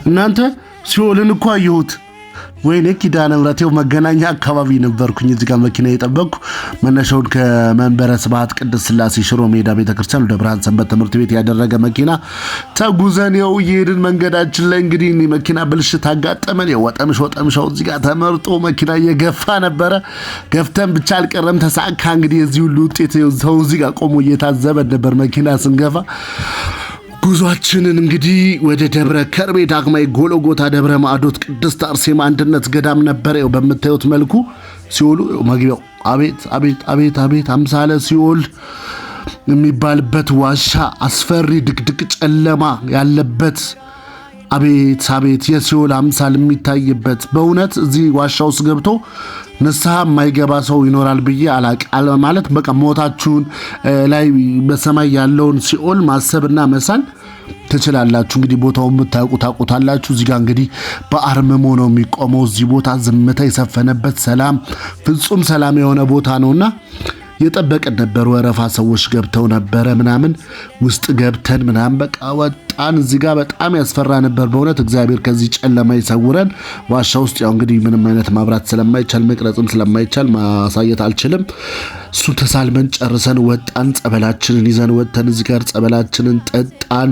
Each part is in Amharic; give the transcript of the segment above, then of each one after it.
እናንተ ሲኦልን እኮ አየሁት። ወይኔ ኪዳነ ምሕረት መገናኛ አካባቢ ነበርኩኝ። እዚህ ጋር መኪና የጠበቅኩ መነሻውን ከመንበረ ስብሐት ቅድስት ሥላሴ ሽሮ ሜዳ ቤተክርስቲያን ወደ ብርሃን ሰንበት ትምህርት ቤት ያደረገ መኪና ተጉዘን የሄድን መንገዳችን ላይ እንግዲህ መኪና ብልሽት አጋጠመን። ወጠምሻው እዚህ ጋር ተመርጦ መኪና እየገፋ ነበረ። ገፍተን ብቻ አልቀረም ተሳካ። እንግዲህ የዚህ ሁሉ ውጤት ሰው እዚህ ጋር ቆሞ እየታዘበ ነበር መኪና ስንገፋ። ጉዟችንን እንግዲህ ወደ ደብረ ከርቤ ዳግማዊ ጎልጎታ ደብረ ማዕዶት ቅድስት አርሴማ አንድነት ገዳም ነበር። በምታዩት መልኩ ሲኦሉ መግቢያው አቤት አምሳለ ሲኦል የሚባልበት ዋሻ አስፈሪ ድቅድቅ ጨለማ ያለበት አቤት የሲኦል አምሳል የሚታይበት። በእውነት እዚህ ዋሻ ውስጥ ገብቶ ንስሐ የማይገባ ሰው ይኖራል ብዬ አላቅም። ማለት በቃ ሞታችሁን ላይ በሰማይ ያለውን ሲኦል ማሰብና መሳል ትችላላችሁ። እንግዲህ ቦታውን የምታውቁ ታውቁታላችሁ። እዚህ ጋር እንግዲህ በአርምሞ ነው የሚቆመው። እዚህ ቦታ ዝምታ የሰፈነበት ሰላም፣ ፍጹም ሰላም የሆነ ቦታ ነውና የጠበቀን ነበር። ወረፋ ሰዎች ገብተው ነበረ ምናምን ውስጥ ገብተን ምናምን በቃ ወጣን። እዚህ ጋር በጣም ያስፈራ ነበር በእውነት። እግዚአብሔር ከዚህ ጨለማ ይሰውረን። ዋሻ ውስጥ ያው እንግዲህ ምንም አይነት ማብራት ስለማይቻል መቅረጽም ስለማይቻል ማሳየት አልችልም። እሱ ተሳልመን ጨርሰን ወጣን። ጸበላችንን ይዘን ወጥተን እዚህ ጋር ጸበላችንን ጠጣን።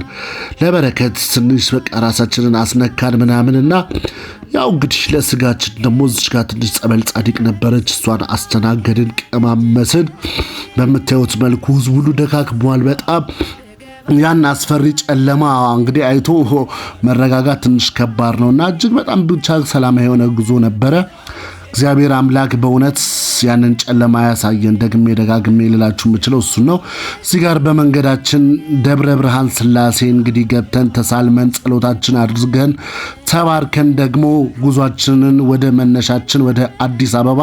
ለበረከት ትንሽ በቃ ራሳችንን አስነካን ምናምንና ያው እንግዲህ ለስጋችን ደግሞ እዚህ ጋር ትንሽ ጸበል ጻድቅ ነበረች፣ እሷን አስተናገድን፣ ቀማመስን። በምታዩት መልኩ ህዝቡ ሁሉ ደካክሟል በጣም። ያን አስፈሪ ጨለማ እንግዲህ አይቶ መረጋጋት ትንሽ ከባድ ነውና እጅግ በጣም ብቻ ሰላም የሆነ ጉዞ ነበረ። እግዚአብሔር አምላክ በእውነት ያንን ጨለማ ያሳየን። ደጋግሜ ልላችሁ የምችለው እሱ ነው። እዚህ ጋር በመንገዳችን ደብረ ብርሃን ሥላሴ እንግዲህ ገብተን ተሳልመን ጸሎታችን አድርገን ተባርከን ደግሞ ጉዟችንን ወደ መነሻችን ወደ አዲስ አበባ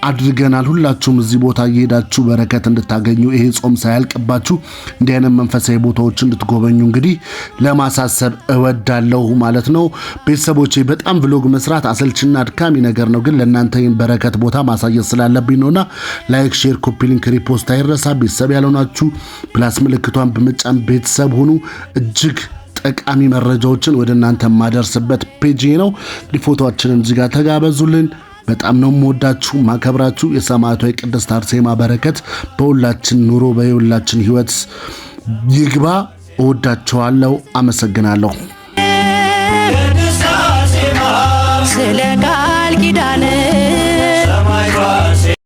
አድርገናል። ሁላችሁም እዚህ ቦታ እየሄዳችሁ በረከት እንድታገኙ ይሄ ጾም ሳያልቅባችሁ እንዲህ አይነት መንፈሳዊ ቦታዎች እንድትጎበኙ እንግዲህ ለማሳሰብ እወዳለሁ ማለት ነው። ቤተሰቦቼ በጣም ቭሎግ መስራት አሰልችና አድካሚ ነገር ነው፣ ግን ለእናንተ ይህን በረከት ቦታ ማሳየት ስላለብኝ ነውና ላይክ፣ ሼር፣ ኮፒ ሊንክ፣ ሪፖስት አይረሳ። ቤተሰብ ያልሆናችሁ ፕላስ ምልክቷን በመጫን ቤተሰብ ሁኑ። እጅግ ጠቃሚ መረጃዎችን ወደ እናንተ ማደርስበት ፔጅ ነው። ፎቶአችንን እዚህ ጋር ተጋበዙልን። በጣም ነው የምወዳችሁ ማከብራችሁ። የሰማዕቷ የቅድስት አርሴማ በረከት በሁላችን ኑሮ በሁላችን ህይወት ይግባ። እወዳችኋለሁ። አመሰግናለሁ።